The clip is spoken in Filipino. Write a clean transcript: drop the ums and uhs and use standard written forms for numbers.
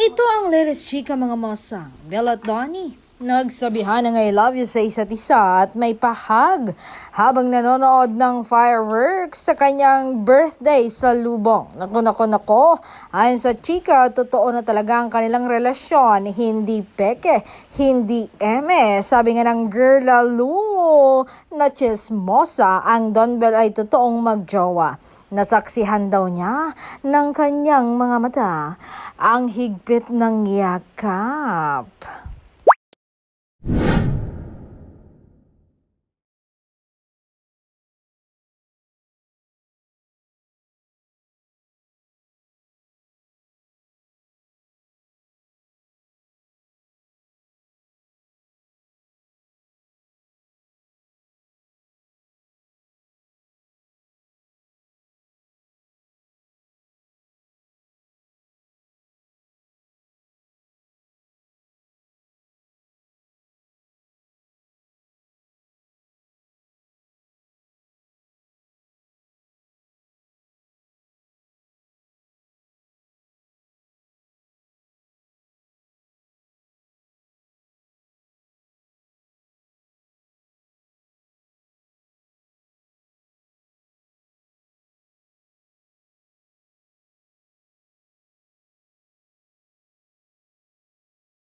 Ito ang latest chika mga masang. Bella at Donnie, nagsabihan ng I love you sa isa't isa at may pahag habang nanonood ng fireworks sa kanyang birthday sa Lubong. Naku. Ayon sa chika, totoo na talaga ang kanilang relasyon. Hindi peke, hindi eme. Sabi nga ng girl lalo na chismosa, ang Don Bell ay totoong magjowa. Nasaksihan daw niya ng kanyang mga mata ang higpit ng yakap.